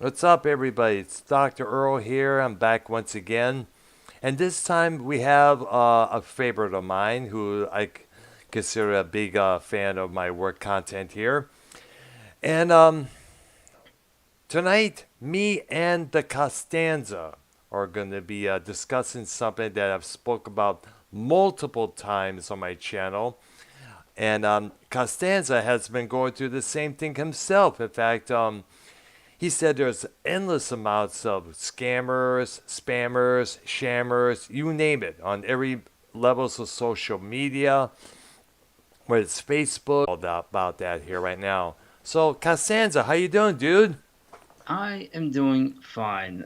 What's up, everybody? It's Dr. Earl here. I'm back once again. And this time we have a favorite of mine who consider a big fan of my work content here. And tonight, me and the Costanza are going to be discussing something that I've spoke about multiple times on my channel. And Costanza has been going through the same thing himself. In fact, he said there's endless amounts of scammers, spammers, shammers, you name it, on every levels of social media, whether it's Facebook, all about that here right now. So, Costanza, how you doing, dude? I am doing fine.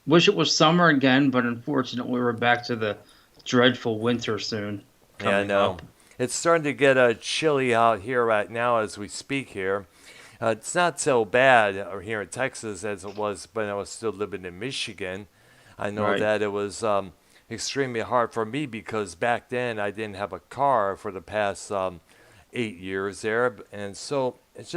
Wish it was summer again, but unfortunately, we're back to the dreadful winter soon Yeah, I coming know. up. It's starting to get chilly out here right now as we speak here. It's not so bad here in Texas as it was when I was still living in Michigan. I know Right. that it was extremely hard for me because back then I didn't have a car for the past 8 years there, and so it's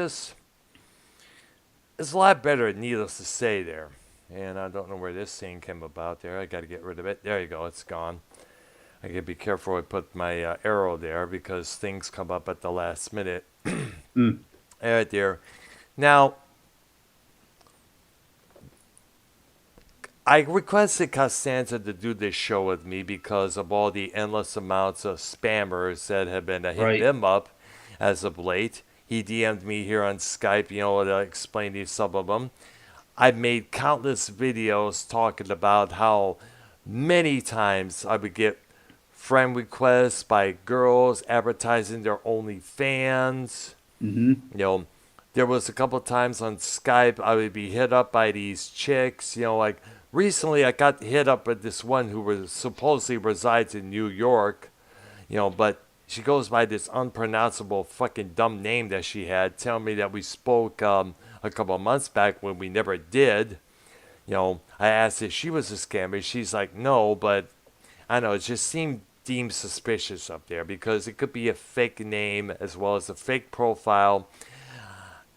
a lot better, needless to say there. And I don't know where this thing came about there. I got to get rid of it. There you go. It's gone. I got to be careful I put my arrow there because things come up at the last minute. Mm. Right there. Now, I requested Costanza to do this show with me because of all the endless amounts of spammers that have been hitting Right. him up as of late. He DM'd me here on Skype, to explain to you some of them. I've made countless videos talking about how many times I would get friend requests by girls advertising their OnlyFans. Mm-hmm. You know, there was a couple of times on Skype I would be hit up by these chicks. Like recently I got hit up with this one who was supposedly resides in New York. But she goes by this unpronounceable fucking dumb name that she had, telling me that we spoke a couple of months back when we never did. I asked if she was a scammer. She's like, no, but I don't know. It just seemed deemed suspicious up there because it could be a fake name as well as a fake profile.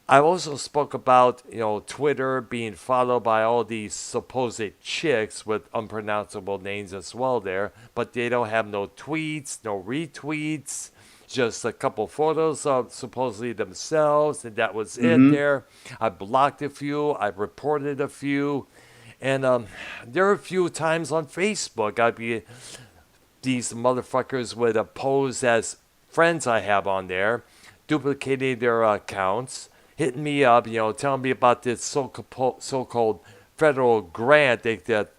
I also spoke about, Twitter being followed by all these supposed chicks with unpronounceable names as well there, but they don't have no tweets, no retweets, just a couple photos of supposedly themselves, and that was it Mm-hmm. there. I blocked a few, I reported a few, and there are a few times on Facebook these motherfuckers would pose as friends I have on there, duplicating their accounts, hitting me up, telling me about this so-called federal grant that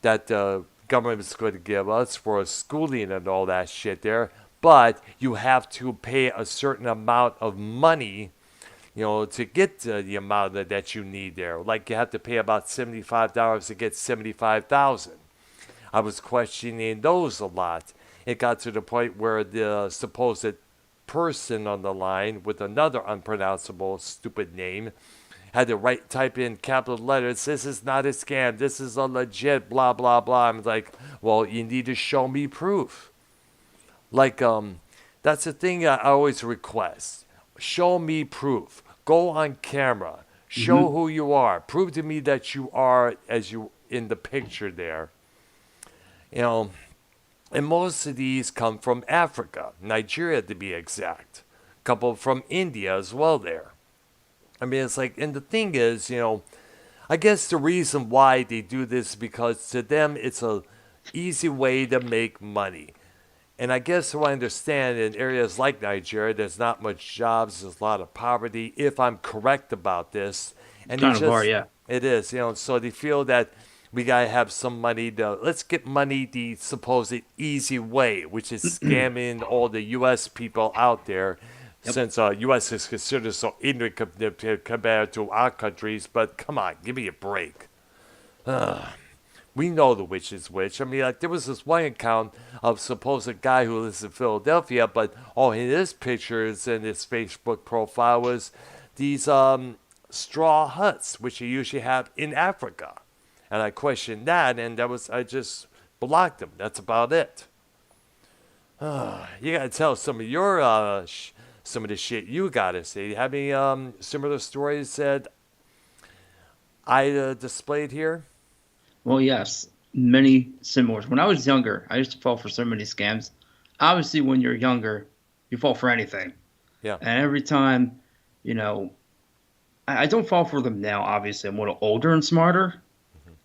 the government's going to give us for schooling and all that shit there. But you have to pay a certain amount of money, to get the amount that you need there. Like you have to pay about $75 to get 75,000. I was questioning those a lot. It got to the point where the supposed person on the line with another unpronounceable stupid name had to type in capital letters, this is not a scam, this is a legit blah blah blah. I'm like, well, you need to show me proof. Like that's the thing I always request. Show me proof. Go on camera. Show Mm-hmm. who you are. Prove to me that you are as you in the picture there. You know, and most of these come from Africa, Nigeria to be exact. A couple from India as well there. I mean, it's like, and the thing is, I guess the reason why they do this is because to them it's a easy way to make money. And I guess so I understand in areas like Nigeria, there's not much jobs, there's a lot of poverty, if I'm correct about this. And Kind of are, yeah. it is, so they feel that we gotta have some money let's get money the supposed easy way, which is scamming all the U.S. people out there, Yep. since U.S. is considered so ignorant compared to our countries. But come on, give me a break. We know the which is which. I mean, like there was this one account of supposed guy who lives in Philadelphia, but all his pictures in his Facebook profile was these straw huts, which you usually have in Africa. And I questioned that, and I just blocked him. That's about it. You gotta tell some of your some of the shit you gotta say. You have any similar stories that I displayed here. Well, yes, many similar. When I was younger, I used to fall for so many scams. Obviously, when you're younger, you fall for anything. Yeah. And every time, you know, I don't fall for them now. Obviously, I'm a little older and smarter.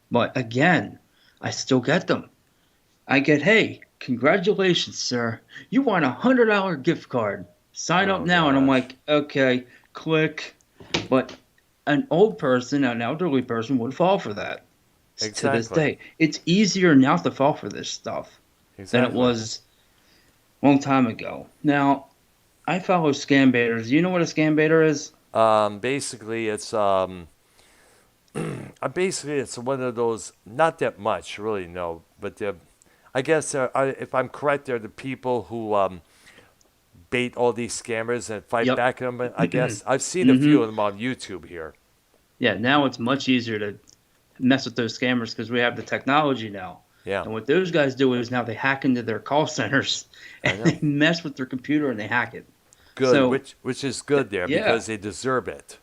But again, I still get them. I get, hey, congratulations, sir. You won $100 gift card. Sign up Oh now. And I'm gosh. like, okay, click. But an old person, an elderly person would fall for that to this Exactly. day. It's easier now to fall for this stuff than it Exactly. was a long time ago. Now, I follow scam baiters. Do you know what a scam baiter is? Basically, basically it's one of those. Not that much, really. No, but I guess if I'm correct, they're the people who bait all these scammers and fight Yep. back at them. I guess I've seen a few hmm of them on YouTube here. Yeah, now it's much easier to mess with those scammers because we have the technology now. Yeah, And what those guys do is now they hack into their call centers I and know. they mess with their computer and they hack it. Good, So, which is good there yeah, because they deserve it.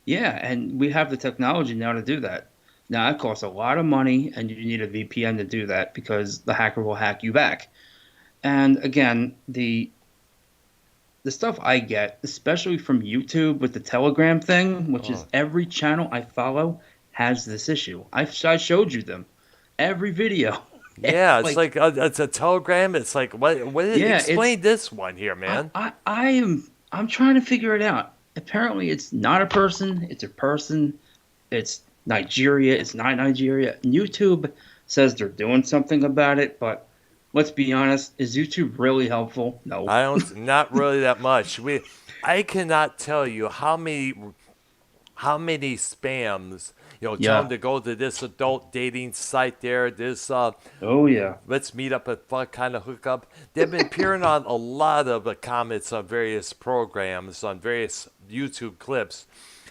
yeah, and we have the technology now to do that. Now, it costs a lot of money and you need a VPN to do that because the hacker will hack you back. And again, the stuff I get, especially from YouTube with the Telegram thing, which is Oh. every channel I follow has this issue. I showed you them. Every video. Yeah, it's Like, like it's a telegram. It's like what? yeah, Explain this one here, man. I'm trying to figure it out. Apparently it's not a person, it's a person. It's Nigeria, it's not Nigeria. YouTube says they're doing something about it, but let's be honest, is YouTube really helpful? No. I don't, not really that much. I cannot tell you how many spams. Tell them Yeah. to go to this adult dating site there. This Oh yeah. let's meet up at fun kind of hookup. They've been appearing on a lot of comments on various programs, on various YouTube clips.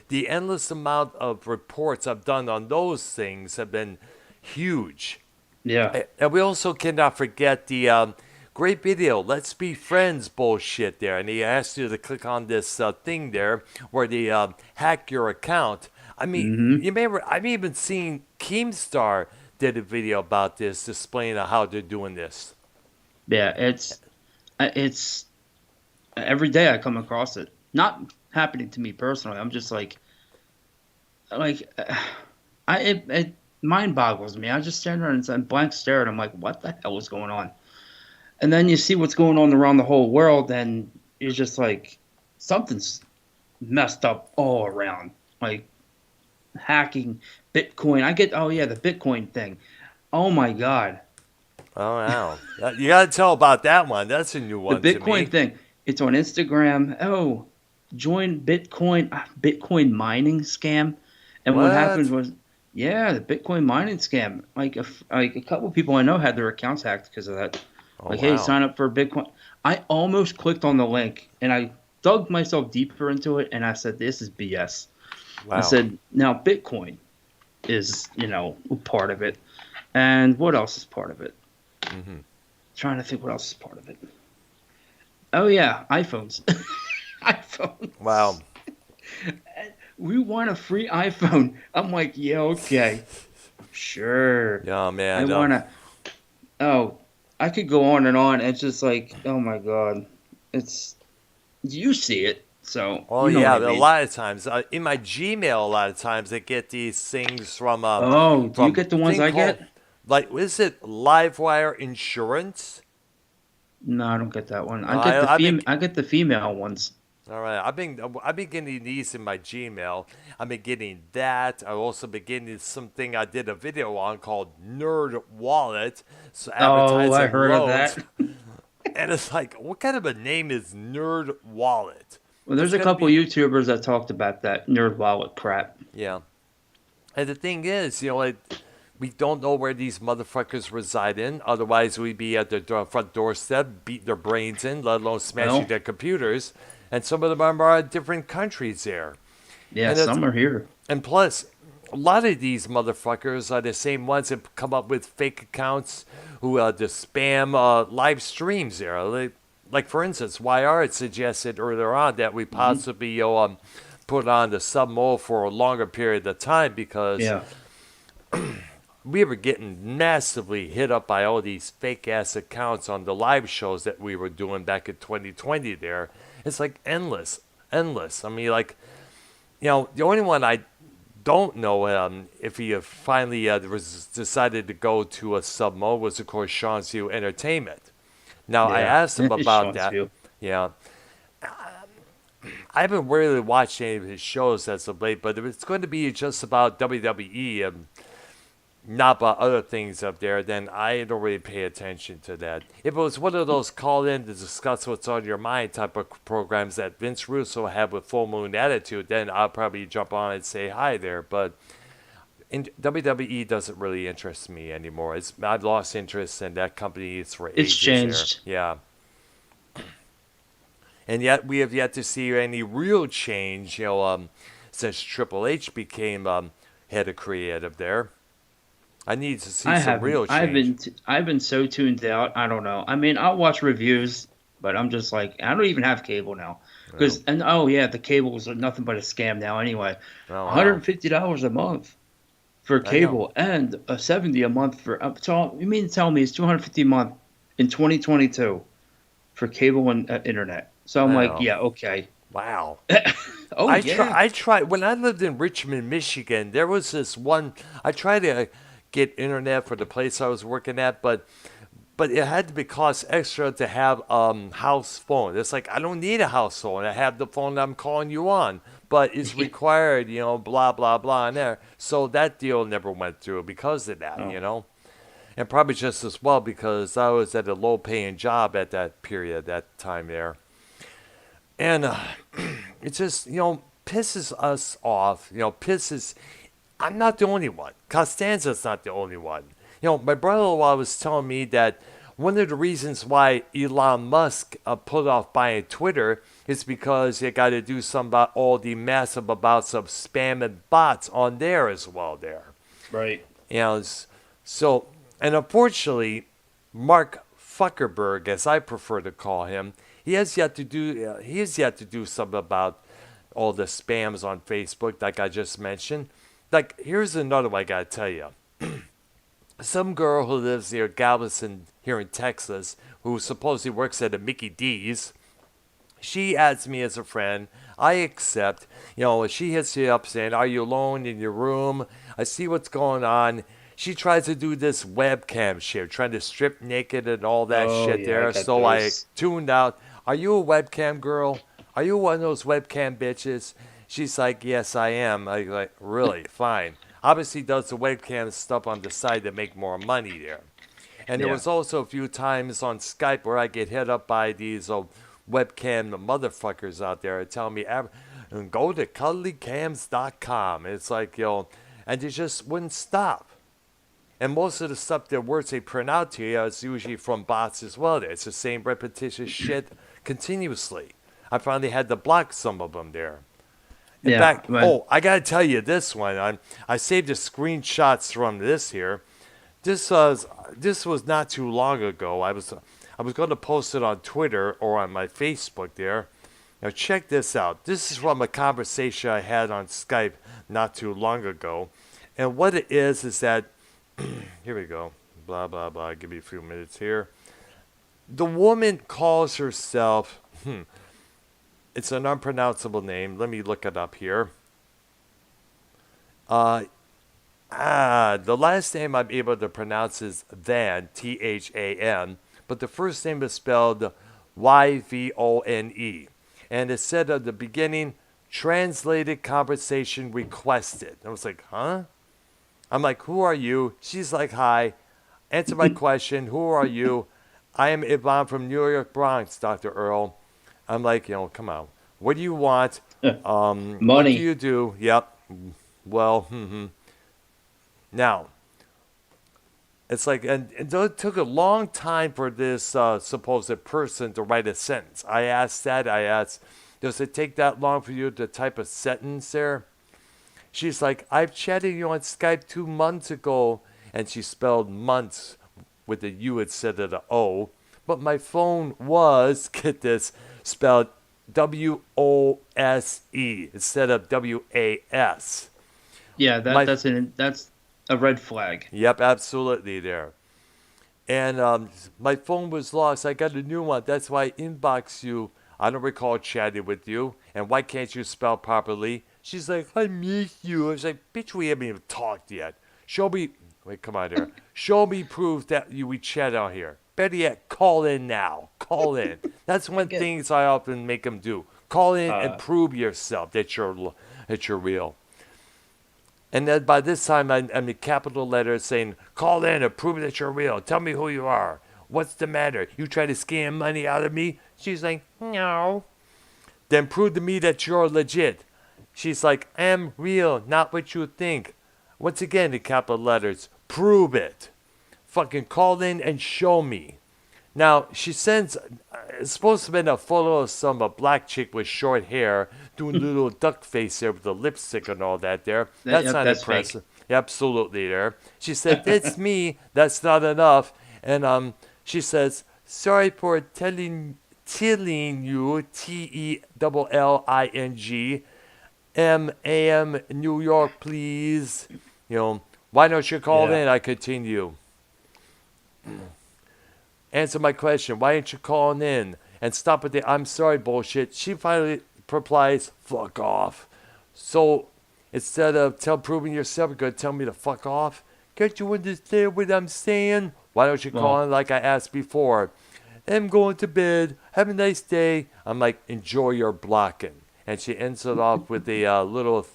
The endless amount of reports I've done on those things have been huge. Yeah. And we also cannot forget the great video, Let's Be Friends bullshit there. And he asked you to click on this thing there where they hack your account. I mean, Mhm. you remember, I've even seen Keemstar did a video about this, displaying how they're doing this. Yeah, it's every day I come across it. Not happening to me personally. I'm just like it mind boggles me. I just stand there and blank stare and I'm like, what the hell is going on? And then you see what's going on around the whole world and you're just like something's messed up all around. Like hacking, Bitcoin. I get oh yeah, the Bitcoin thing. Oh my god. Oh, wow. You got to tell about that one. That's a new The one to Bitcoin me. thing. It's on Instagram. Oh, join Bitcoin mining scam. And what happened What? was, yeah, the Bitcoin mining scam. Like a couple of people I know had their accounts hacked because of that. Oh, Like, hey, wow. sign up for Bitcoin. I almost clicked on the link and I dug myself deeper into it and I said, this is BS. I Wow. said, now Bitcoin is, part of it. And what else is part of it? Hmm. Trying to think what else is part of it. Oh yeah, iPhones. Wow. iPhones. We want a free iPhone. I'm like, yeah, okay, sure. Yeah, I man. wanna. Oh, I could go on and on. It's just like, oh my god, it's you see it, so Oh you know yeah, what I a mean. lot of times in my Gmail, a lot of times I get these things from Oh, do you from get the ones thing I called, get? like, what is it, Livewire Insurance? No, I don't get that one. I get the I've been I get the female ones. all right. I've been getting these in my Gmail. I've been getting that. I've also been getting something I did a video on called Nerd Wallet, so Oh, I advertising heard of loans, that. and it's like, what kind of a name is Nerd Wallet? Well, That's there's a gonna couple be YouTubers that talked about that nerd wallet crap. yeah. And the thing is, we don't know where these motherfuckers reside in. Otherwise, we'd be at their front doorstep, beating their brains in, let alone smashing Well, their computers. And some of them are in different countries there. yeah, And it's some are here. and plus, a lot of these motherfuckers are the same ones that come up with fake accounts who just spam live streams there. Like for instance, YR had suggested earlier on that we Mhm. possibly put on the sub mode for a longer period of time because Yeah. we were getting massively hit up by all these fake ass accounts on the live shows that we were doing back in 2020 there. It's like endless, endless. I mean, like, the only one I don't know if he finally decided to go to a sub mode was, of course, Sean's View Entertainment. Now, I Yeah. asked him about Sean's that. view. Yeah. I haven't really watched any of his shows as of late, but if it's going to be just about WWE and not about other things up there, then I don't really pay attention to that. If it was one of those call in to discuss what's on your mind type of programs that Vince Russo had with Full Moon Attitude, then I'll probably jump on and say hi there. But WWE doesn't really interest me anymore. I've lost interest in that company. It's for It's ages there. changed. Yeah. And yet we have yet to see any real change, since Triple H became head of creative there. I need to see I some haven't. real change. I've been so tuned out. I don't know. I mean, I'll watch reviews, but I'm just like, I don't even have cable now. Oh, Oh yeah, the cables are nothing but a scam now. Anyway, oh wow. $150 a month for I know. cable and a 70 a month for. So you mean to tell me it's 250 a month in 2022 for cable and internet? So I'm I like, know. yeah, okay. Wow. Oh yeah. I tried when I lived in Richmond, Michigan. There was this one. I tried to get internet for the place I was working at, but it had to be cost extra to have house phone. It's like I don't need a house phone. I have the phone that I'm calling you on, but it's required, blah blah blah in there. So that deal never went through because of that, Oh, and probably just as well because I was at a low paying job at that period, that time there, and it just pisses us off. Pisses. I'm not the only one. Costanza's not the only one. My brother-in-law was telling me that one of the reasons why Elon Musk put off buying Twitter is because they got to do something about all the massive amounts of spam and bots on there as well. There, right. so, and unfortunately, Mark Zuckerberg, as I prefer to call him, he has yet to do something about all the spams on Facebook, like I just mentioned. Like, here's another one I gotta tell you. Some girl who lives near Galveston here in Texas, who supposedly works at a Mickey D's, she adds me as a friend. I accept. She hits me up saying, "Are you alone in your room? I see what's going on." She tries to do this webcam shit, trying to strip naked and all that Oh shit yeah, I there. got So I those. tuned out. Are you a webcam girl? Are you one of those webcam bitches? She's like, yes, I am. I like, really? Fine. Obviously does the webcam stuff on the side to make more money there. And there Yeah. was also a few times on Skype where I get hit up by these webcam motherfuckers out there telling me, go to cuddlycams.com. It's like, and they just wouldn't stop. And most of the stuff, the words they print out to you is usually from bots as well. It's the same repetitious shit continuously. I finally had to block some of them there. In Yeah. fact, But I gotta tell you this one. I saved the screenshots from this here. This was not too long ago. I was going to post it on Twitter or on my Facebook there. Now check this out. This is from a conversation I had on Skype not too long ago, and what it is that here we go. Blah blah blah. Give me a few minutes here. The woman calls herself. It's an unpronounceable name. Let me look it up here. Uh, the last name I'm able to pronounce is Than, Than, but the first name is spelled Yvone. And it said at the beginning, translated conversation requested. I was like, huh? I'm like, who are you? She's like, hi. Answer my question. Who are you? I am Yvonne from New York, Bronx, Dr. Earl. I'm like, come on. What do you want? What do money. you do? Yep. Well, now, it's like, and it took a long time for this supposed person to write a sentence. I asked, does it take that long for you to type a sentence there? She's like, I've chatted you on Skype 2 months ago. And she spelled months with a U instead of the O. But my phone was, get this, spelled WOSE instead of WAS. Yeah, My that's a red flag. Yep, absolutely there. And my phone was lost. I got a new one. That's why I inbox you. I don't recall chatting with you. And why can't you spell properly? She's like, I miss you. I was like, bitch, we haven't even talked yet. Show me. Wait, come on here. Show me proof that we chat out here. Better yet, call in now. Call in. That's I one get thing I often make them do. Call in and uh prove yourself that you're real. And then by this time, I'm in capital letters saying, call in and prove that you're real. Tell me who you are. What's the matter? You try to scam money out of me? She's like, no. Then prove to me that you're legit. She's like, I'm real, not what you think. Once again, in capital letters, prove it. Fucking call in and show me. Now, she sends, it's supposed to be a photo of a black chick with short hair doing little duck face there with the lipstick and all that there. That's yep, not that's fake. impressive. Absolutely there. She said, it's me. That's not enough. And she says, sorry for telling you, TELLING, MAM, New York, please. Why don't you call Yeah. in? I continue. Answer my question. Why aren't you calling in? And stop with the I'm sorry bullshit. She finally replies, fuck off. So instead of proving yourself, you're going to tell me to fuck off? Can't you understand what I'm saying? Why don't you call Well, in like I asked before? I'm going to bed. Have a nice day. I'm like, enjoy your blocking. And she ends it off with a little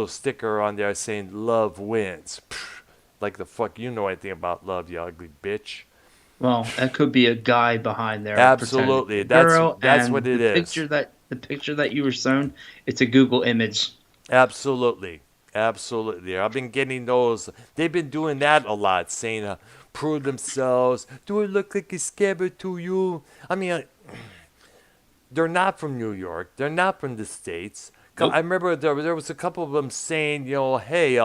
sticker on there saying, love wins. Pfft, like the fuck you know anything about love, you ugly bitch. well, that could be a guy behind there pretending to be Absolutely. a That's girl, that's what and it is. the picture that you were shown, it's a Google image. Absolutely. Absolutely. I've been getting those. They've been doing that a lot, saying, prove themselves. Do I look like a scammer to you? I mean, they're not from New York. They're not from the States. I Nope. remember there was a couple of them saying, hey,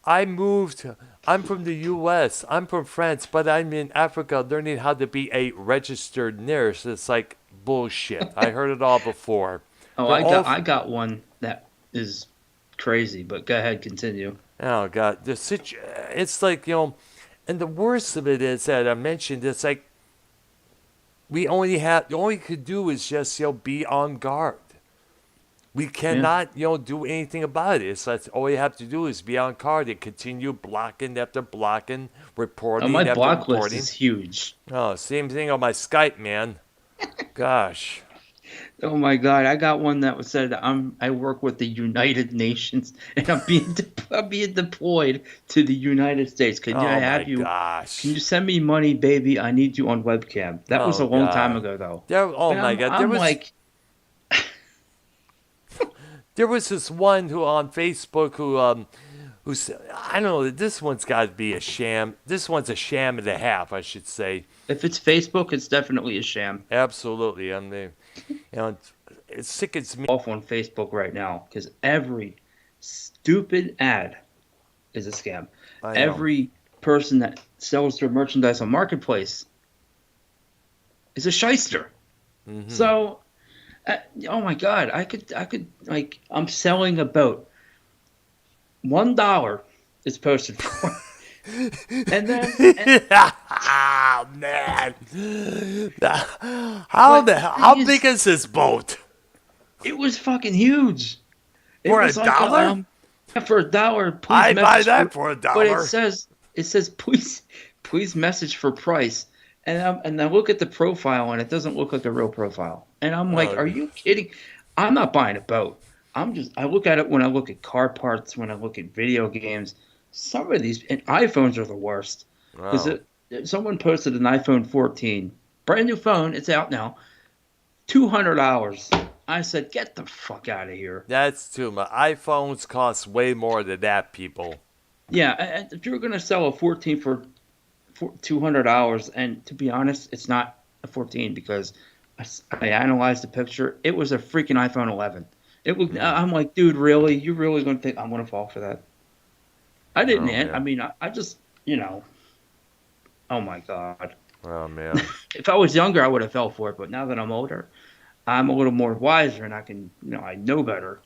I moved. I'm from the U.S. I'm from France, but I'm in Africa learning how to be a registered nurse. It's like bullshit. I heard it all before. Oh, They're all. I got one that is crazy, but go ahead, continue. Oh God, it's like and the worst of it is that I mentioned it's like the only we could do is just be on guard. We Yeah. cannot do anything about it. So that's all you have to do is be on guard and continue blocking after blocking, Oh, my reporting after block list is reporting. huge. Oh, same thing on my Skype, man. Gosh. Oh my God, I got one that was said I work with the United Nations and I'm being deployed to the United States. Oh my Can you gosh. send me money, baby? I need you on webcam. That was Oh a long time God. ago though. Oh And my God. I'm like, There was this one who on Facebook who said, I don't know, this one's got to be a sham. This one's a sham and a half, I should say. if it's Facebook, it's definitely a sham. Absolutely. I mean, it sickens me. Off on Facebook right now because every stupid ad is a scam. I know. Every person that sells their merchandise on Marketplace is a shyster. Hmm. So, oh my God, I could like, I'm selling a boat. $1 is posted for, and then, Oh man. but the thing How big is, is this boat? it was fucking huge. It For a was like dollar? for $1, please I buy message for, that for a but dollar. it says please message for price, and I look at the profile and it doesn't look like a real profile, and I'm like, Oh, are you kidding? I'm not buying a boat. I look at it when I look at car parts, when I look at video games. Some of these and iPhones are the worst because wow. someone posted an iPhone 14, brand new phone, it's out now, $200. I said, get the fuck out of here. That's too much. iPhones cost way more than that, people. Yeah, if you're gonna sell a 14 for $200, and to be honest, it's not a 14 because I analyzed the picture. It was a freaking iPhone 11. It was. Mm. I'm like, dude, really? You really gonna think I'm gonna fall for that? I didn't. Oh I man. mean, I just, oh my God. Oh man. If I was younger, I would have fell for it. But now that I'm older, I'm a little more wiser and I can, I know better.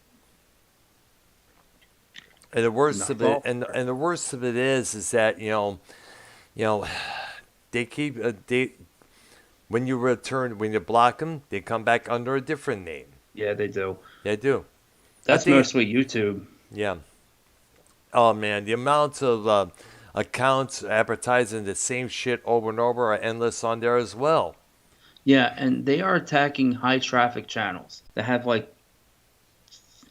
And the worst Not of it, fall for it. and the worst of it is that you know, they keep they when you block them, they come back under a different name. Yeah, they do. They do. I That's think, mostly YouTube. yeah. Oh man, the amounts of accounts advertising the same shit over and over are endless on there as well. Yeah, and they are attacking high traffic channels that have like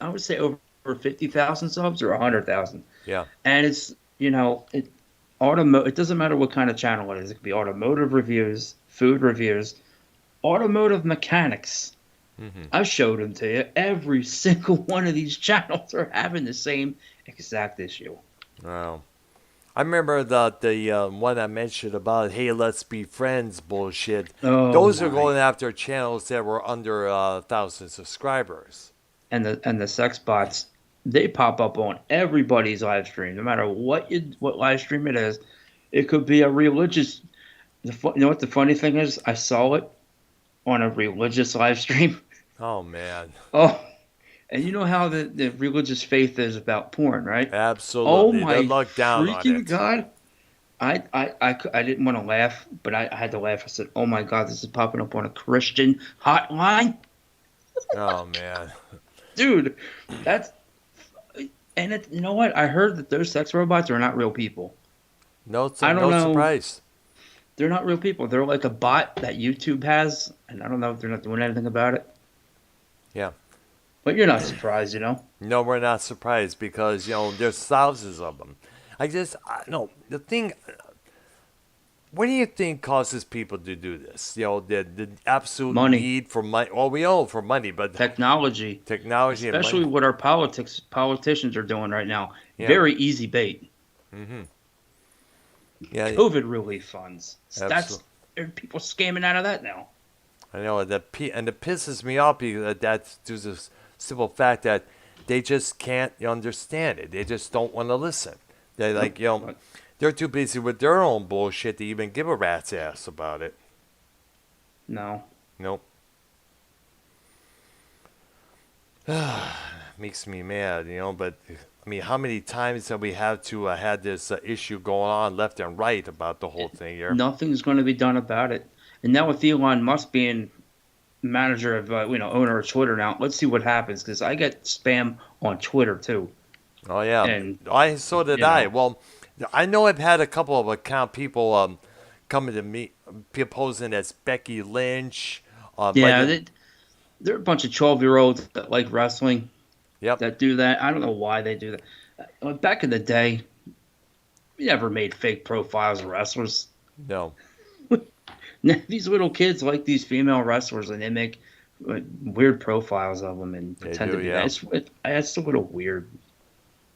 I would say over 50,000 subs or 100,000. Yeah. And it's, it doesn't matter what kind of channel it is. It could be automotive reviews, food reviews, automotive mechanics. Hmm. I showed them to you. Every single one of these channels are having the same exact issue. Wow. I remember the one I mentioned about hey let's be friends bullshit. Oh Those are my. going after channels that were under 1,000 subscribers. And the sex bots, they pop up on everybody's live stream, no matter what live stream it is. It could be a religious. You know what the funny thing is? I saw it on a religious live stream. Oh man, Oh, and you know how the religious faith is about porn, right? Oh absolutely, they my look down on freaking it. God. I didn't want to laugh, but I had to laugh. I said, "Oh my God, this is popping up on a Christian hotline, Oh man, dude." That's you know what? I heard that those sex robots are not real people. I don't no know. surprise. They're not real people. They're like a bot that YouTube has, and I don't know if they're not doing anything about it. Yeah. But you're not surprised, you know? No, we're not surprised because there's thousands of them. No. The thing, what do you think causes people to do this? The absolute Money, need for money. Well, we all for money, but technology, technology and money. especially what our politicians are doing right now. Yeah. Very easy bait. Hmm. Yeah. COVID relief funds. That's Absolutely. there are people scamming out of that now. I know and it pisses me off because that's due to the simple fact that they just can't understand it. They just don't want to listen. They Nope. like they're too busy with their own bullshit to even give a rat's ass about it. No. Nope. Makes me mad, but I mean, how many times have we had to had this issue going on left and right about the whole thing here? Nothing's going to be done about it. And now with Elon Musk being manager of, owner of Twitter now, let's see what happens because I get spam on Twitter too. Oh yeah, And, I so did you I. know, Well, I know I've had a couple of account people coming to me posing as Becky Lynch, but yeah, they're a bunch of 12-year-olds that like wrestling yep, that do that. I don't know why they do that. Back in the day, we never made fake profiles of wrestlers. no, These little kids like these female wrestlers, and they make weird profiles of them and they pretend do, to be that. yeah, It's a little weird.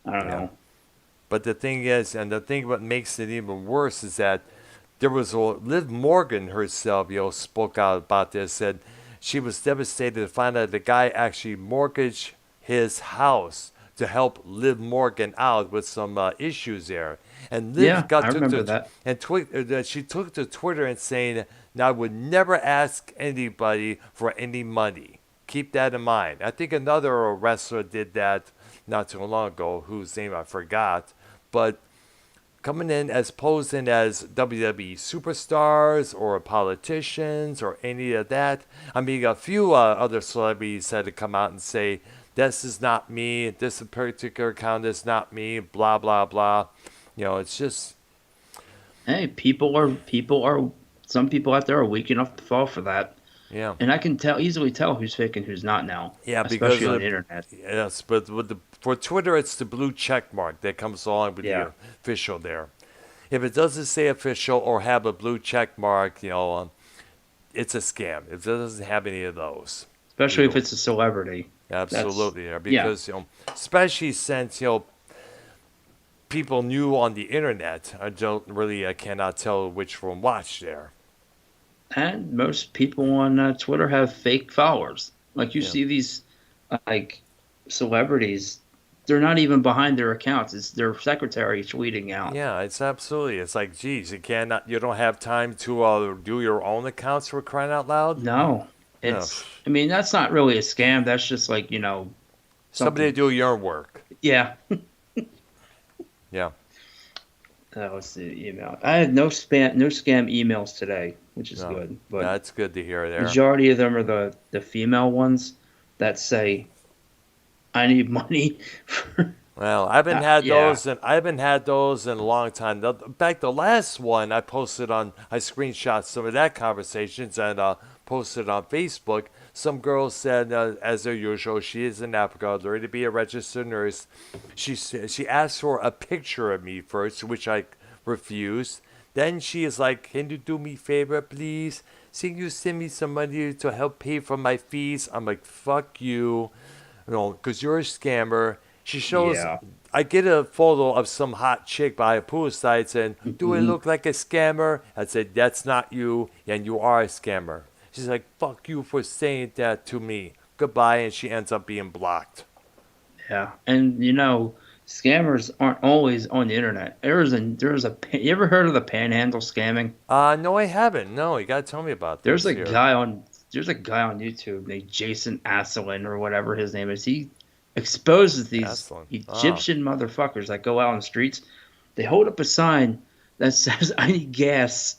I don't yeah. know. But the thing is, and the thing what makes it even worse is that there was Liv Morgan herself, spoke out about this, said she was devastated to find out the guy actually mortgaged his house to help Liv Morgan out with some issues there. And Liv Yeah, I got took remember to that. she took to Twitter and saying, "Now I would never ask anybody for any money. Keep that in mind." I think another wrestler did that not too long ago, whose name I forgot, but coming in as posing as WWE superstars or politicians or any of that. I mean, a few other celebrities had to come out and say, "This is not me. This particular account is not me." Blah blah blah. It's just Hey, some people out there are weak enough to fall for that, yeah, and I can easily tell who's fake and who's not now, yeah. Because especially on of the internet. yes, but for Twitter, it's the blue check mark that comes along with Yeah, the official there. If it doesn't say official or have a blue check mark, it's a scam. If it doesn't have any of those, especially if you it's a celebrity. That's absolutely yeah. because especially since people new on the internet, I don't really I cannot tell which from watch there. And most people on Twitter have fake followers. Like you Yeah, see these like celebrities, they're not even behind their accounts. It's their secretary tweeting out. yeah, it's absolutely. It's like, geez, you don't have time to do your own accounts for crying out loud. No. No, I mean, that's not really a scam. That's just like, somebody something. do your work. Yeah. Yeah. Let's see, email. I had no scam emails today, which is No, good. But that's good to hear there. majority of them are the female ones that say, "I need money for." Well, I haven't had Yeah. those, and I haven't had those in a long time. In fact, the last one I screenshot some of that conversations and posted on Facebook. Some girl said, as their usual, she is in Africa, learning to be a registered nurse. She asked for a picture of me first, which I refused. Then she is like, "Can you do me a favor, please? Can you send me some money to help pay for my fees?" I'm like, "Fuck you." No, because you're a scammer. She shows, Yeah. I get a photo of some hot chick by a poolside saying, "Do I Hmm. look like a scammer?" I said, "That's not you, and you are a scammer." She's like, "Fuck you for saying that to me. Goodbye," and she ends up being blocked. Yeah. And scammers aren't always on the internet. You ever heard of the panhandle scamming? No, I haven't. No, you gotta tell me about There's this a here. guy on there's a guy on YouTube named Jason Asselin or whatever his name is. He exposes these Excellent. Ah, Egyptian motherfuckers that go out on the streets. They hold up a sign that says "I need gas,"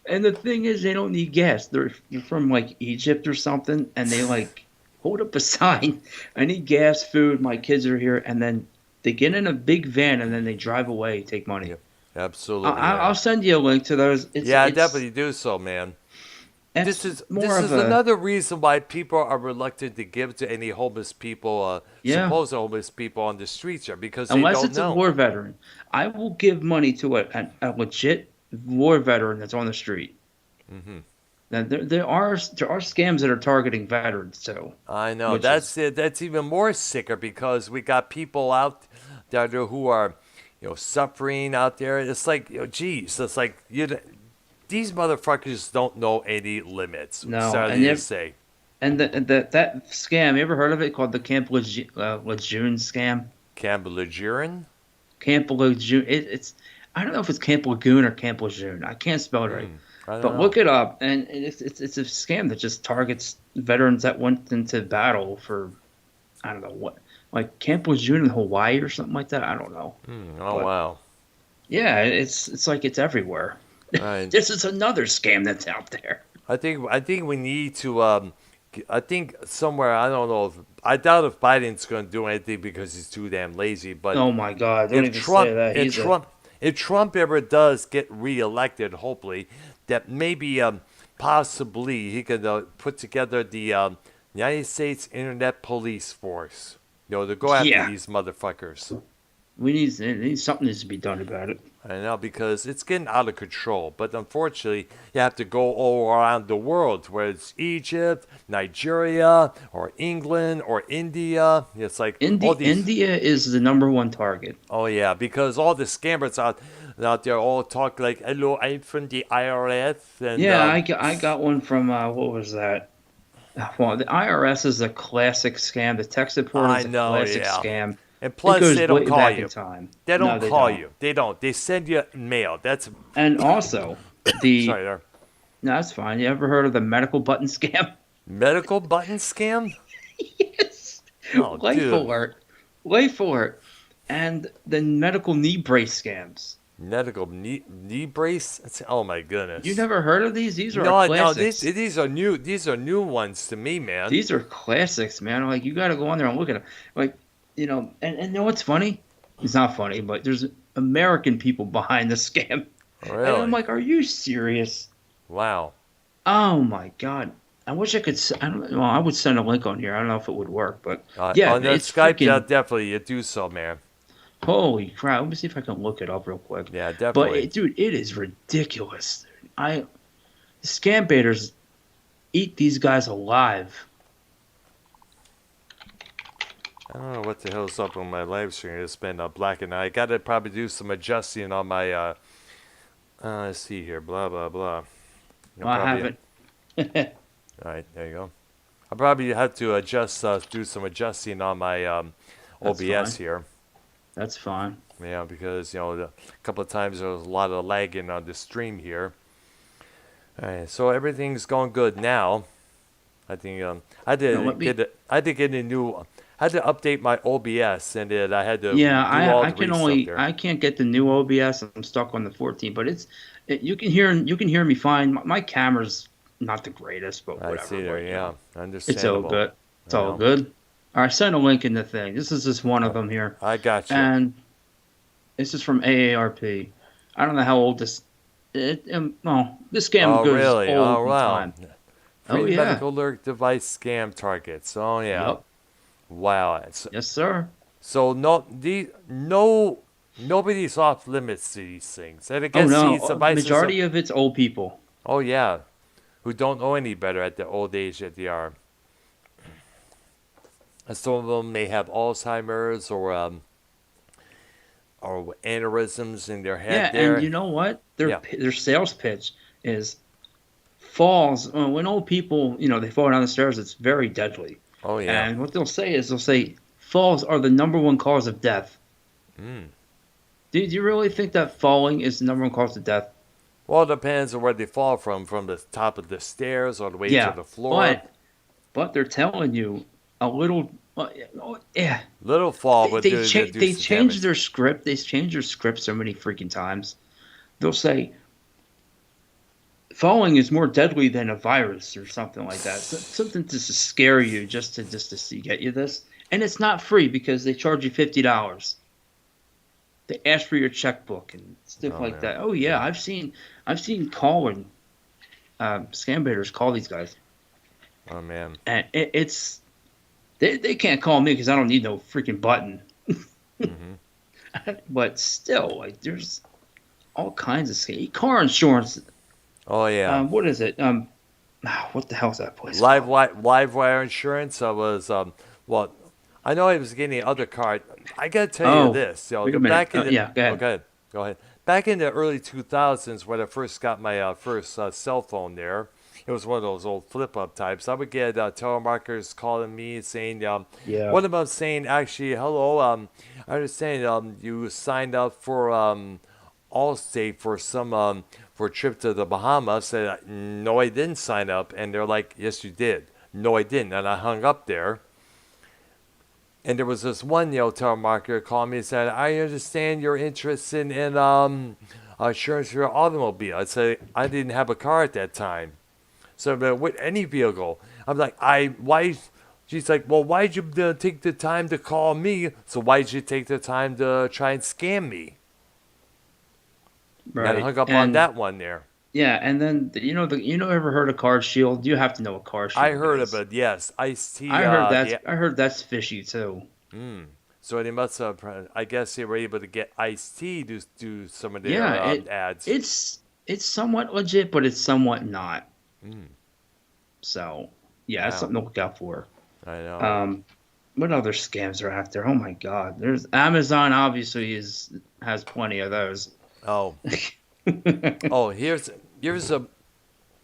and the thing is, they don't need gas. They're from like Egypt or something, and they like hold up a sign, "I need gas, food, my kids are here," and then they get in a big van and then they drive away, take money. yep, absolutely I'll there. send you a link to those. It's Yeah, it's definitely do so, man. This it's is more this of is a another reason why people are reluctant to give to any homeless people, yeah. supposed homeless people on the streets here, because they Unless don't it's a know. war veteran, I will give money to a legit war veteran that's on the street. Hmm. Now there are scams that are targeting veterans too, I know which is that's it. That's even more sicker because we got people out there who are, suffering out there. It's like, geez, it's like these motherfuckers don't know any limits. no, Sorry to say. that scam. You ever heard of it called the Lejeune scam? Camp Lejeune? Camp Lejeune. It's I don't know if it's Camp Lagoon or Camp Lejeune. I can't spell it right. I don't But know. look it up, and it's a scam that just targets veterans that went into battle for I don't know what, like Camp Lejeune in Hawaii or something like that. I don't know, Oh but wow. yeah, it's like it's everywhere. I This is another scam that's out there. I think we need to I think somewhere, I don't know, I doubt if Biden's going to do anything because he's too damn lazy, but Oh my God! Don't if even say Trump that. if He's a Trump if Trump ever does get reelected, hopefully, that maybe possibly he could put together the United States Internet Police Force, to go after yeah. these motherfuckers. Something needs to be done about it. I know, because it's getting out of control. But unfortunately, you have to go all around the world, whether it's Egypt, Nigeria, or England, or India. It's like all these. India is the number one target. Oh yeah, because all the scammers out there all talk like, "Hello, I'm from the IRS," and Yeah, I got one from what was that? Well, the IRS is a classic scam. The tech support I is a know, classic yeah. scam. And It plus, goes they don't way call back in you. time. They No, don't they call don't. you. They don't. They send you mail. That's And also, the sorry there. no, that's fine. You ever heard of the medical button scam? Medical button scam? Yes. Oh, Life dude. alert. Life alert. And the medical knee brace scams. Medical knee brace? Oh my You goodness. never heard of these? These are No, no, classics. these are new. These are new ones to me, man. These are classics, man. Like you got to go on there and look at them. Like and you know what's funny? It's not funny, but there's American people behind the scam, and I'm Really? like, are you serious? Wow. Oh my god! I wish I could. I don't. Well, I would send a link on here. I don't know if it would work, but yeah, On that it's Skype, yeah, freaking definitely you do so, man. holy crap. Let me see if I can look it up real quick. Yeah, But definitely. dude, it is ridiculous. I scam baiters eat these guys alive. I don't know what the hell's up on my live stream. It's been black and I got to probably do some adjusting on my. Let's see here. Blah blah blah. You'll Well, I probably. haven't. All right, there you go. I probably have to do some adjusting on my That's OBS fine. here. That's fine. Yeah, because a couple of times there was a lot of lagging on the stream here. All right, so everything's going good now. I think I had No, let to me. get a new. I had to update my OBS, and I had to Yeah, do all I the can restuff only there. I can't get the new OBS. I'm stuck on the 14, but you can hear me fine. My camera's not the greatest, but I whatever. see there. But Yeah, it's all understandable. good. It's I all know. good. All right, send a link in the thing. This is just one of I, them here, I got you. and this is from AARP. I don't know how old this. Well, this scam Oh, goes really? Oh, old in wow. time. Oh Free yeah. medical alert device scam targets. Oh, yeah. Yep. Wow. Yes, sir. So nobody's off limits to these things. And I Oh guess no, these devices are. majority of it's old people. Oh, yeah. Who don't know any better at the old age that they are. And some of them may have Alzheimer's or aneurysms in their head Yeah, and there. you know what? Yeah. Their sales pitch is falls when old people, they fall down the stairs. It's very deadly. Oh, yeah. And what they'll say falls are the number one cause of death. Mm. Do you really think that falling is the number one cause of death? Well, it depends on where they fall from the top of the stairs all the way to Yeah, the floor. but they're telling you a little. Yeah, Little fall they would they, do cha- do they some changed damage. their script. They changed their script so many freaking times. They'll say falling is more deadly than a virus or something like that. Something just to scare you, just to see get you this. And it's not free because they charge you $50. They ask for your checkbook and stuff Oh, like man. that. Oh yeah, Yeah. I've seen calling scam baiters call these guys, Oh, man. and it's they can't call me because I don't need no freaking button. Hmm. But still, like there's all kinds of car insurance. Oh, yeah. What is it? What the hell's that place Live called? wi- live wire insurance. I was well, I know I was getting other card. I gotta tell you Oh, this. wait a The minute. back in the Yeah, go ahead. okay, go ahead. Back in the early 2000s, when I first got my first cell phone, there, it was one of those old flip up types. I would get telemarketers calling me saying, Yeah. one of them saying, actually, hello, I understand you signed up for Allstate for some for a trip to the Bahamas. Said, no, I didn't sign up. And they're like, yes, you did. No, I didn't. And I hung up there. And there was this one telemarketer called me and said, I understand you're interested in insurance for your automobile. I said, I didn't have a car at that time. So, but with any vehicle, I'm like, why? She's like, well, why'd you take the time to call me? So why'd you take the time to try and scam me? And I Right. hung up on And that one there. yeah, and then ever heard of Car Shield? You have to know what Car I Shield heard of is. it, yes. Ice T, I heard that's fishy too. so they must have, I guess they were able to get Ice T to do some of Yeah, their ads. it's somewhat legit, but it's somewhat not. Mm, So yeah, that's wow, something to look out for. I know. Um, what other scams are out there? Oh my God, there's Amazon. Obviously, is has plenty of those. Oh, oh, here's a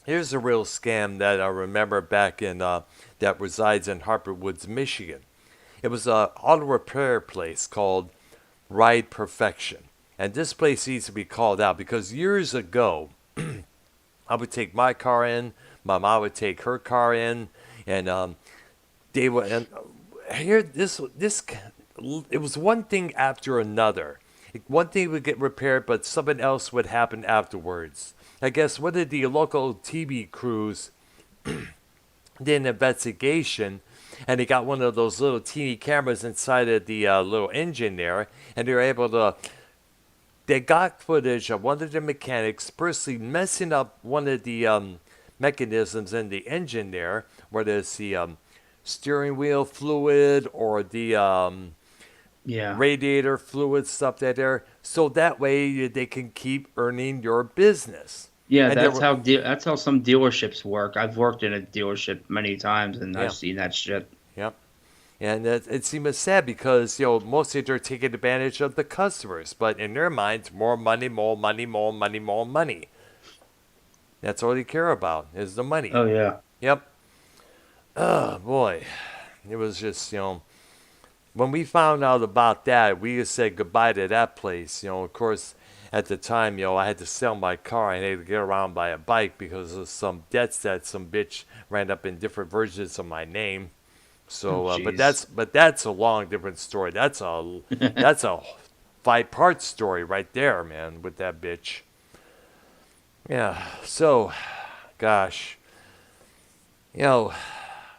here's a real scam that I remember back in that resides in Harper Woods, Michigan. It was a auto repair place called Ride Perfection, and this place needs to be called out because years ago, I would take my car in, my mom would take her car in, and they would. And here, this, it was one thing after another. One thing would get repaired, but something else would happen afterwards. I guess one of the local TV crews did an investigation, and they got one of those little teeny cameras inside of the little engine there, and they were able to. They got footage of one of the mechanics personally messing up one of the mechanisms in the engine there, whether it's the steering wheel fluid or the Yeah, radiator fluid stuff there, so that way they can keep earning your business. yeah. And there were, That's how some dealerships work. I've worked in a dealership many times, and I've yeah, seen that shit. yep. And it seems sad because mostly they're taking advantage of the customers, but in their minds, more money, more money, more money, more money. That's all they care about is the money. Oh yeah. Yep. Oh boy, it was just when we found out about that, we just said goodbye to that place. Of course, at the time, I had to sell my car and I had to get around by a bike because of some debts that some bitch ran up in different versions of my name. Oh, So, jeez. but that's a long different story. That's a 5-part story right there, man, with that bitch. Yeah. So, gosh, you know.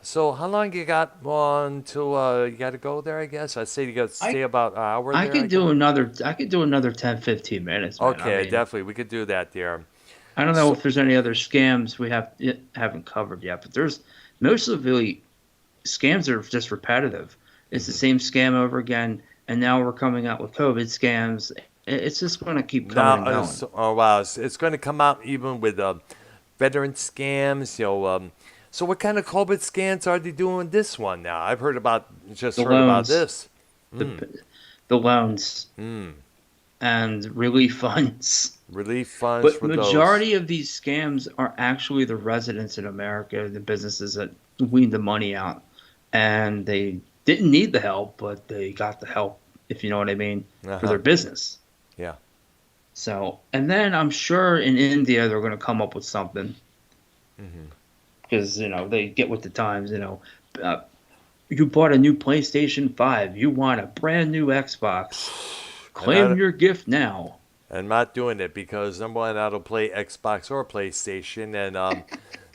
So how long you got on till you got to go there? I guess I say you got to stay I about an hour I there. I could guess. do another 10, 15 minutes, man. I Okay, mean, definitely we could do that there. I don't know So, if there's any other scams we haven't covered yet, but there's most of the really scams are just repetitive. It's the mhm. same scam over again, and now we're coming out with COVID scams. It's just going to keep coming Now, and going. oh wow, it's going to come out even with veteran scams. So what kind of COVID scams are they doing this one now? I've just The heard about loans, this. Mm, the the loans, mm. and relief funds. Relief funds But for those. majority of these scams are actually the residents in America, the businesses that weaned the money out, and they didn't need the help, but they got the help, if you know what I mean, Uh for huh. their business. Yeah. So, and then I'm sure in India they're going to come up with something Hmm. because they get with the times. Uh, you bought a new PlayStation 5, you want a brand new Xbox. And Claim your gift now. I'm not doing it because number one, I don't play Xbox or PlayStation, and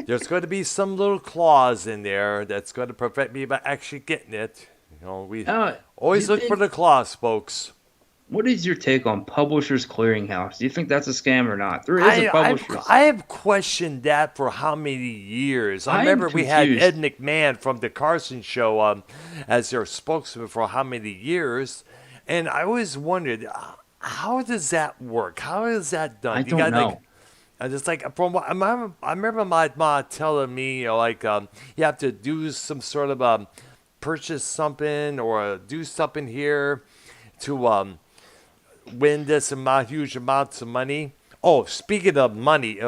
there's going to be some little clause in there that's going to prevent me by actually getting it. We Do you always look for think? the clause, folks. What is your take on Publishers Clearinghouse? Do you think that's a scam or not? There is a I I've Publishers. I have questioned that for how many years. I I'm remember we had Ed confused. McMahon from the Carson Show as their spokesman for how many years, and I always wondered how does that work? How is that I done? You don't got like know. and it's like from what I remember my mom telling me, you have to do some sort of purchase something or do something here to win this amount, huge amounts of money. Oh, speaking of money,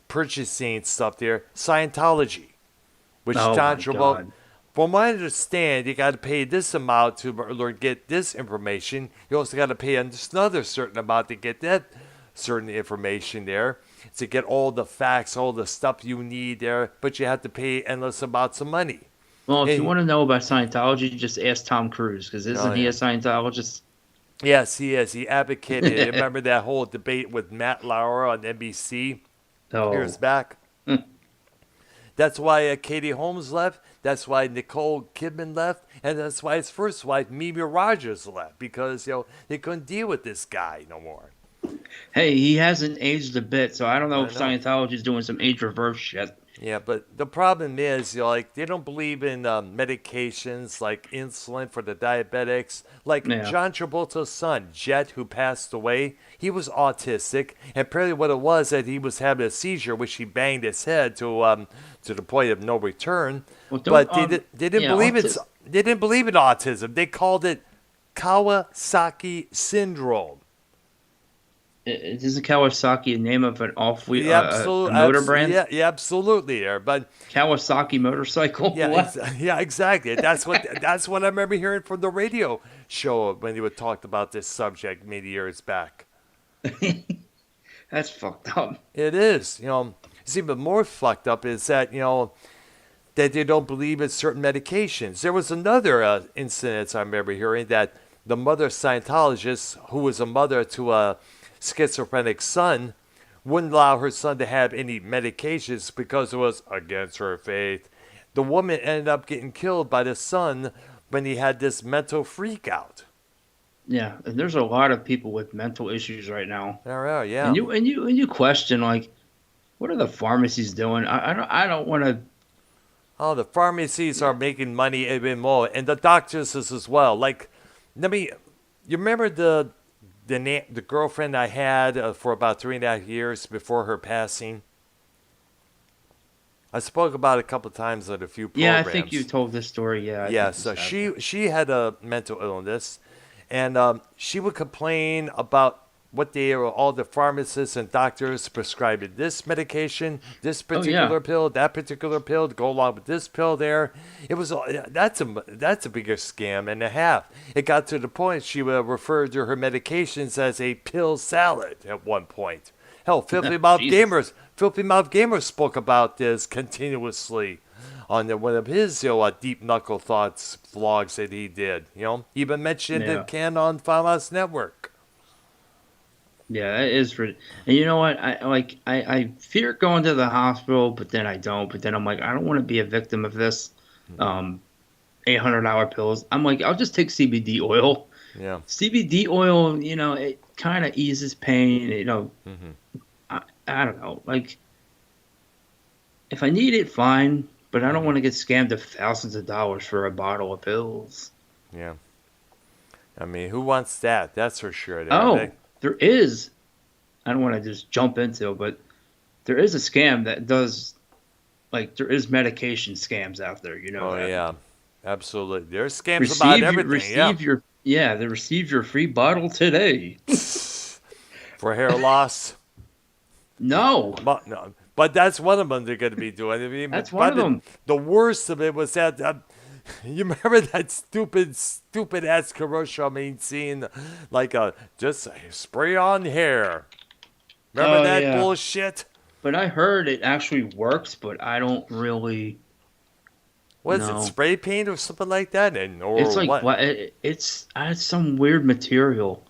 purchasing stuff there, Scientology, which Oh John my Travolta. God. From what I understand, you got to pay this amount to get this information. You also got to pay another certain amount to get that certain information there, to get all the facts, all the stuff you need there. But you have to pay endless amounts of money. Well, if you And want to know about Scientology, just ask Tom Cruise, because oh isn't he a yeah, Scientologist? yes, he is. He advocated. Remember that whole debate with Matt Lauer on NBC years Oh, back? That's why Katie Holmes left. That's why Nicole Kidman left, and that's why his first wife, Mimi Rogers, left because they couldn't deal with this guy no more. hey, he hasn't aged a bit, so I don't know I if know. Scientology is doing some age reverse shit. Yeah, but the problem is, like they don't believe in medications like insulin for the diabetics. Like Yeah. John Travolta's son, Jet, who passed away, he was autistic, and apparently what it was that he was having a seizure, which he banged his head to the point of no return. Well, don't But they didn't yeah, believe they didn't believe in autism. They called it Kawasaki syndrome. isn't Kawasaki the name of an off-wheel Yeah, a motor brand? yeah, yeah, absolutely there. But Kawasaki motorcycle? yeah, What? yeah, exactly. That's what I remember hearing from the radio show when they would talked about this subject many years back. That's fucked up. It is, it's even more fucked up is that that they don't believe in certain medications. There was another incident I remember hearing that the mother Scientologist, who was a mother to a schizophrenic son, wouldn't allow her son to have any medications because it was against her faith. The woman ended up getting killed by the son when he had this mental freak out. Yeah, and there's a lot of people with mental issues right now, Yeah. and you question like, what are the pharmacies doing? I don't want to. Oh, the pharmacies are making money even more, and the doctors as well. Like, let me. You remember the girlfriend I had for about 3.5 years before her passing? I spoke about it a couple of times on a few Yeah, I think you programs. told this story. Yeah, I Yeah, think you so said. she had a mental illness, and she would complain about what they are, all the pharmacists and doctors prescribing this medication, this Oh yeah. particular pill, that particular pill to go along with this pill there. It was that's a bigger scam and a half. It got to the point she referred to her medications as a pill salad at one point. Hell, Jesus. Filthy Mouth Gamer spoke about this continuously on one of his deep knuckle thoughts vlogs that he did. He even mentioned Yeah. it can on Farmhouse Network. Yeah, it is for. And you know what? I fear going to the hospital, but then I don't. But then I'm like, I don't want to be a victim of this. Um, $800 pills. I'm like, I'll just take CBD oil. Yeah. CBD oil, it kind of eases pain. Hmm. I don't know. Like, if I need it, fine. But I don't want to get scammed of thousands of dollars for a bottle of pills. Yeah. I mean, who wants that? That's for sure. Oh, there is. I don't want to just jump into it, but there is a scam that does, like, there is medication scams out there. You know Oh that. yeah, absolutely. There's scams about everything. Yeah. They receive your free bottle today. For hair loss. No, But no, but that's one of them they're going to be doing. I mean, that's one of them. the worst of it was that you remember that stupid ass commercial? I mean, seeing like just spray on hair. Remember Oh that yeah, bullshit? but I heard it actually works, but I don't really What is it? know. Spray paint or something like that? And It's or like what? what? It's some weird material.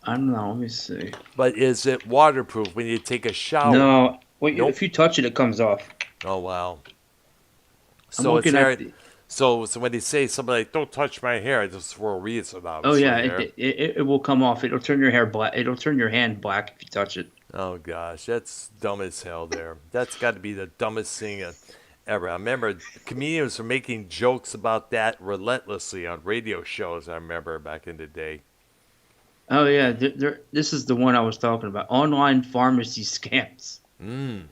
I don't know. Let me see. But is it waterproof when you take a shower? No, wait. Nope. If you touch it, it comes off. Oh wow. I'm So it's looking at hair. the. So when they say something like "Don't touch my hair," it's for a reason, Oh obviously. yeah, There. it will come off. It'll turn your hair black. It'll turn your hand black if you touch it. Oh gosh, that's dumb as hell. There. That's got to be the dumbest thing ever. I remember comedians were making jokes about that relentlessly on radio shows. I remember back in the day. Oh yeah, this is the one I was talking about. Online pharmacy scams, Mm.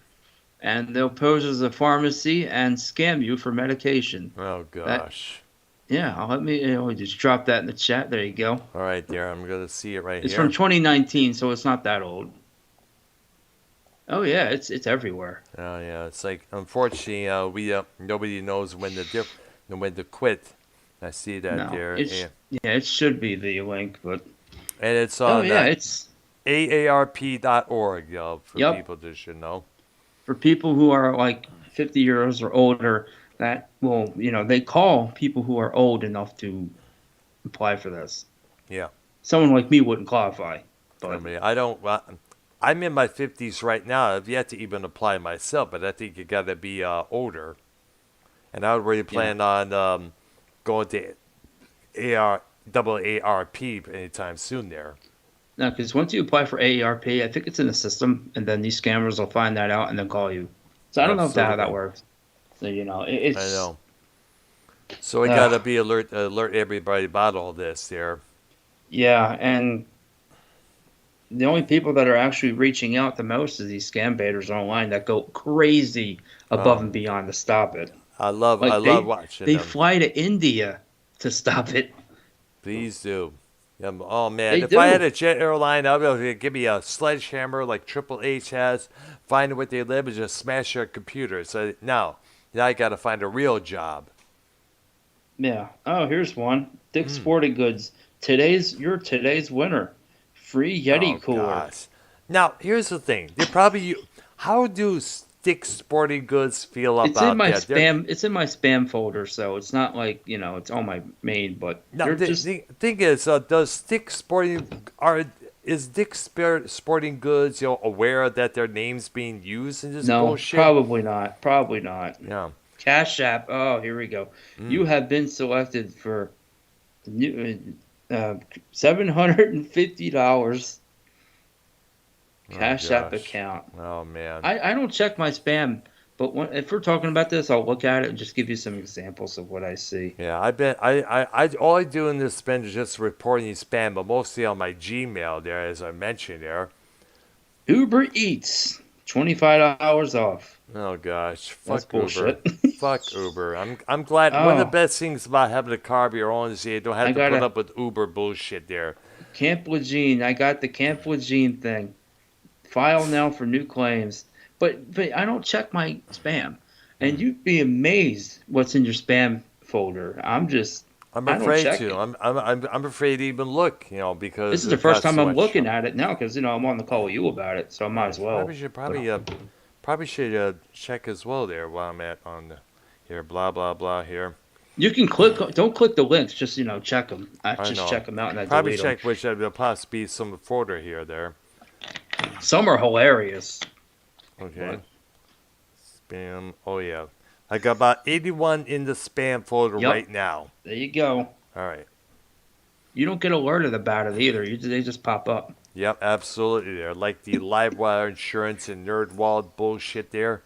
and they'll pose as a pharmacy and scam you for medication. Oh That gosh. yeah, just drop that in the chat. There you go. All right, there. I'm gonna see it right It's from here. 2019, so it's not that old. Oh yeah, it's everywhere. Oh yeah, it's like unfortunately we nobody knows when to quit. I see that No, there. it's yeah, it should be the link, but And it's oh on yeah, it's aarp.org, for yep. people that should know. For people who are like 50 years or older, that will they call people who are old enough to apply for this. Yeah. Someone like me wouldn't qualify, I but mean, I don't. I'm in my 50s right now. I've yet to even apply myself, but I think you got to be older. And I already yeah. plan on going to AARP anytime soon there. No, because once you apply for AARP, I think it's in the system, and then these scammers will find that out and then call you. So I don't know if how that Absolutely. works. So I it's know. So we got uh, to be alert everybody about all this there. yeah, and the only people that are actually reaching out the most is these scam baiters online that go crazy above and Um, beyond to stop it. I Like love watching they them. fly to India to stop it. Please do. Oh man, They if I had do. a jet airline, I'd be able to give me a sledgehammer like Triple H has, find where they live, and just smash their computer. So now I got to find a real job. Yeah. Oh, here's one. Dick's Mm. Sporting Goods. Today's winner. Free Oh Yeti cooler. gosh. Now here's the thing. They probably. How do Stick Sporting Goods feel It's in about my that? They're, spam. It's in my spam folder, so it's not like it's on my main. But now they're the just thing is, does Stick Sporting are is Sporting Goods aware that their name's being used in this no, bullshit? probably not. Probably not. Yeah. Cash App. Oh, here we go. You Mm. have been selected for the new $750 Oh Cash App gosh. account. Oh man. I don't check my spam, but if we're talking about this, I'll look at it and just give you some examples of what I see. Yeah, I've been I all I do in this spend is just reporting spam, but mostly on my Gmail there, as I mentioned there. Uber Eats, $25 off. Oh gosh, That's fuck Uber. bullshit. Fuck Uber. I'm glad. One of the Oh, best things about having a car of your own is you don't I have to got put a up with Uber bullshit there. Camp Lejeune. I got the Camp Lejeune thing. File now for new claims. But I don't check my spam, and Hmm. you'd be amazed what's in your spam folder. I'm I don't afraid check to. it. I'm afraid to even look. This Because is the it first costs time so I'm much looking trouble. at it now because I'm on the call with you about it, so I might as well. But Probably should check as well there while I'm at on here. Blah blah blah here. you can click. Don't click the links. Just check them. I I just know. check them out and I Probably delete them. check which will possibly be some folder here there. Some are hilarious, Okay. but Spam. Oh yeah. I got about 81 in the spam folder yep. right now. There you go. All right. You don't get alerted about it either. They just pop up. Yep, absolutely there. Like the Livewire insurance and NerdWallet bullshit there.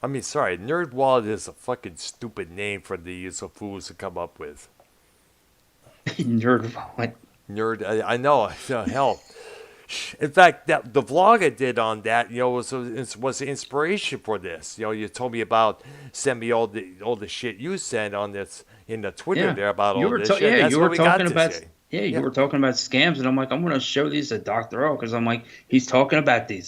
I mean, sorry, NerdWallet is a fucking stupid name for these fools to come up with. Nerd wallet. I know. Hell, in fact, the vlog I did on that, was the inspiration for this. You told me about send me all the shit you sent on this in the Twitter Yeah, there about you all were this shit. yeah That's you what were we got talking to about say. yeah you Yeah. were talking about scams, and I'm like I'm gonna show these to Dr. O because I'm like he's talking about these